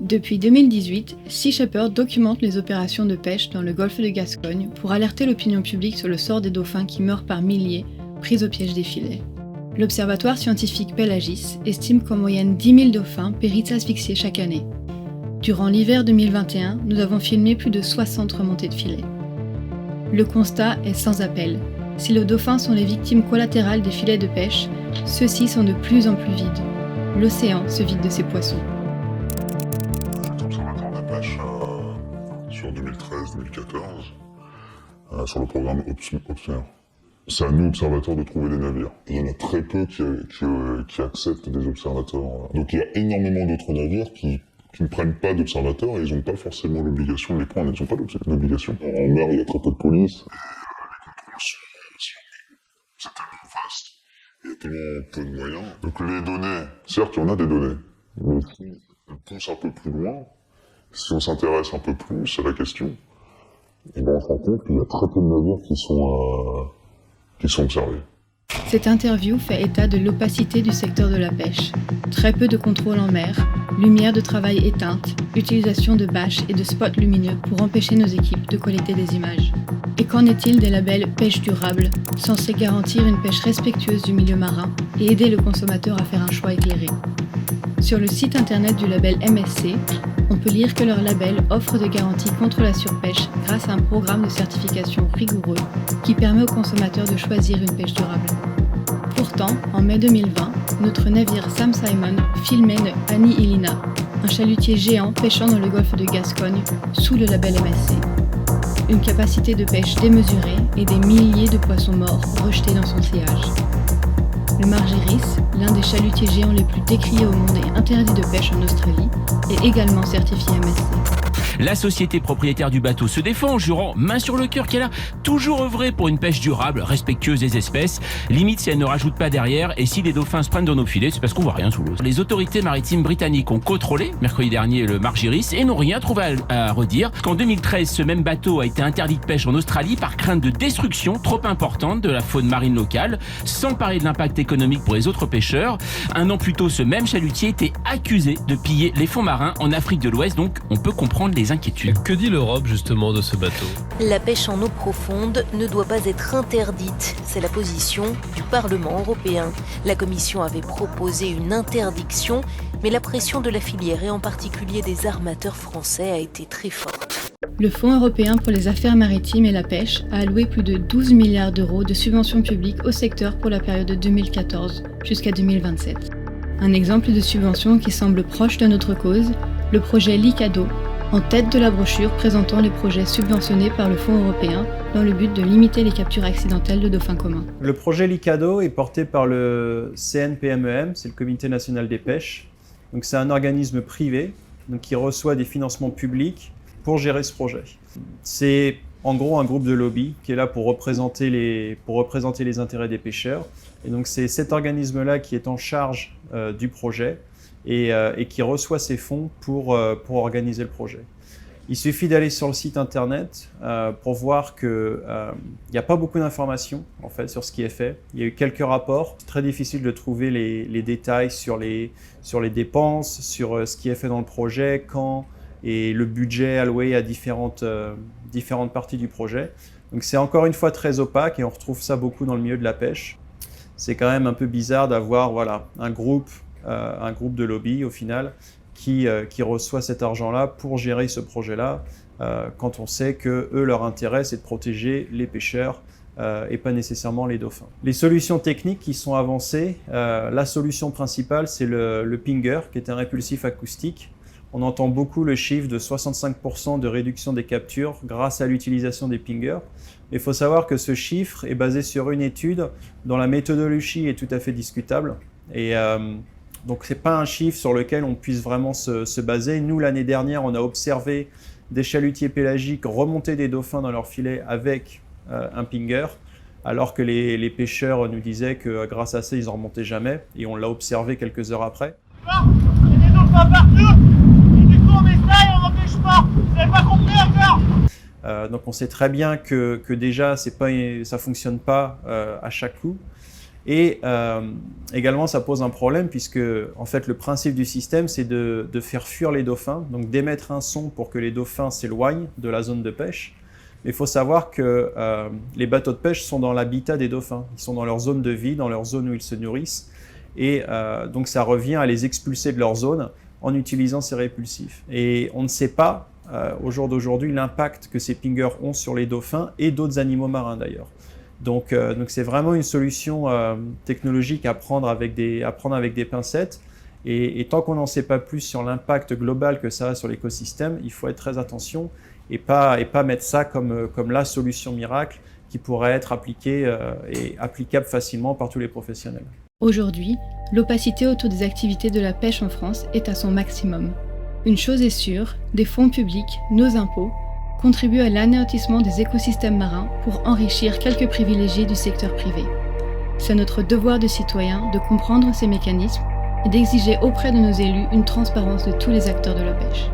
Depuis 2018, Sea Shepherd documente les opérations de pêche dans le golfe de Gascogne pour alerter l'opinion publique sur le sort des dauphins qui meurent par milliers, pris au piège des filets. L'observatoire scientifique Pelagis estime qu'en moyenne 10 000 dauphins périssent asphyxiés chaque année. Durant l'hiver 2021, nous avons filmé plus de 60 remontées de filets. Le constat est sans appel. Si les dauphins sont les victimes collatérales des filets de pêche, ceux-ci sont de plus en plus vides. L'océan se vide de ses poissons. Observatoire de pêche sur 2013-2014 sur le programme Observe. C'est à nous, observateurs, de trouver des navires. Il y en a très peu qui acceptent des observateurs. Donc il y a énormément d'autres navires qui ne prennent pas d'observateurs et ils n'ont pas forcément l'obligation de les prendre. Ils n'ont pas d'obligation. En mer, il y a très peu de police. C'est tellement vaste. Il y a tellement peu de moyens. Donc les données, certes, il y en a des données. Mais si on pousse un peu plus loin, si on s'intéresse un peu plus à la question, et ben on se rend compte qu'il y a très peu de navires qui sont observés. Cette interview fait état de l'opacité du secteur de la pêche. Très peu de contrôle en mer, lumière de travail éteinte, utilisation de bâches et de spots lumineux pour empêcher nos équipes de collecter des images. Et qu'en est-il des labels pêche durable, censés garantir une pêche respectueuse du milieu marin et aider le consommateur à faire un choix éclairé? Sur le site internet du label MSC, on peut lire que leur label offre des garanties contre la surpêche grâce à un programme de certification rigoureux qui permet aux consommateurs de choisir une pêche durable. Pourtant, en mai 2020, notre navire Sam Simon filmait le Annie Ilina, un chalutier géant pêchant dans le golfe de Gascogne sous le label MSC. Une capacité de pêche démesurée et des milliers de poissons morts rejetés dans son sillage. Le Margiris, l'un des chalutiers géants les plus décriés au monde et interdit de pêche en Australie, est également certifié MSC. La société propriétaire du bateau se défend en jurant main sur le cœur qu'elle a toujours œuvré pour une pêche durable, respectueuse des espèces. Limite si elle ne rajoute pas derrière, et si les dauphins se prennent dans nos filets, c'est parce qu'on voit rien sous l'eau. Les autorités maritimes britanniques ont contrôlé mercredi dernier le Margiris et n'ont rien trouvé à redire. Qu'en 2013, ce même bateau a été interdit de pêche en Australie par crainte de destruction trop importante de la faune marine locale, sans parler de l'impact économique pour les autres pêcheurs. Un an plus tôt, ce même chalutier était accusé de piller les fonds marins en Afrique de l'Ouest, donc on peut comprendre les inquiétudes. Que dit l'Europe justement de ce bateau ? La pêche en eau profonde ne doit pas être interdite. C'est la position du Parlement européen. La Commission avait proposé une interdiction, mais la pression de la filière et en particulier des armateurs français a été très forte. Le Fonds européen pour les affaires maritimes et la pêche a alloué plus de 12 milliards d'euros de subventions publiques au secteur pour la période de 2014 jusqu'à 2027. Un exemple de subvention qui semble proche de notre cause, le projet Licado, en tête de la brochure présentant les projets subventionnés par le Fonds européen dans le but de limiter les captures accidentelles de dauphins communs. Le projet Licado est porté par le CNPMEM, c'est le Comité national des pêches. Donc c'est un organisme privé qui reçoit des financements publics pour gérer ce projet. C'est en gros un groupe de lobby qui est là pour représenter les intérêts des pêcheurs. Et donc c'est cet organisme-là qui est en charge du projet et qui reçoit ces fonds pour organiser le projet. Il suffit d'aller sur le site internet pour voir qu'il n'y a pas beaucoup d'informations en fait, sur ce qui est fait. Il y a eu quelques rapports. C'est très difficile de trouver les détails sur les dépenses, sur ce qui est fait dans le projet, quand et le budget alloué à différentes parties du projet. Donc c'est encore une fois très opaque et on retrouve ça beaucoup dans le milieu de la pêche. C'est quand même un peu bizarre d'avoir un groupe de lobby au final qui reçoit cet argent-là pour gérer ce projet-là quand on sait que eux, leur intérêt c'est de protéger les pêcheurs et pas nécessairement les dauphins. Les solutions techniques qui sont avancées, la solution principale c'est le pinger qui est un répulsif acoustique. On entend beaucoup le chiffre de 65% de réduction des captures grâce à l'utilisation des pingers. Il faut savoir que ce chiffre est basé sur une étude dont la méthodologie est tout à fait discutable. Et donc ce n'est pas un chiffre sur lequel on puisse vraiment se baser. Nous, l'année dernière, on a observé des chalutiers pélagiques remonter des dauphins dans leur filet avec un pinger, alors que les pêcheurs nous disaient que grâce à ça, ils n'en remontaient jamais. Et on l'a observé quelques heures après. Il y a des dauphins partout. On essaye, on n'empêche pas. Vous n'avez pas compris encore. Donc on sait très bien que déjà ça fonctionne pas à chaque coup. Et également, ça pose un problème puisque, en fait, le principe du système, c'est de faire fuir les dauphins, donc d'émettre un son pour que les dauphins s'éloignent de la zone de pêche. Mais il faut savoir que les bateaux de pêche sont dans l'habitat des dauphins. Ils sont dans leur zone de vie, dans leur zone où ils se nourrissent. Et donc, ça revient à les expulser de leur zone en utilisant ces répulsifs. Et on ne sait pas, au jour d'aujourd'hui, l'impact que ces pingers ont sur les dauphins et d'autres animaux marins d'ailleurs. Donc c'est vraiment une solution technologique à prendre avec des pincettes. Et tant qu'on n'en sait pas plus sur l'impact global que ça a sur l'écosystème, il faut être très attention et pas mettre ça comme la solution miracle qui pourrait être appliquée et applicable facilement par tous les professionnels. Aujourd'hui, l'opacité autour des activités de la pêche en France est à son maximum. Une chose est sûre, des fonds publics, nos impôts, contribuent à l'anéantissement des écosystèmes marins pour enrichir quelques privilégiés du secteur privé. C'est notre devoir de citoyen de comprendre ces mécanismes et d'exiger auprès de nos élus une transparence de tous les acteurs de la pêche.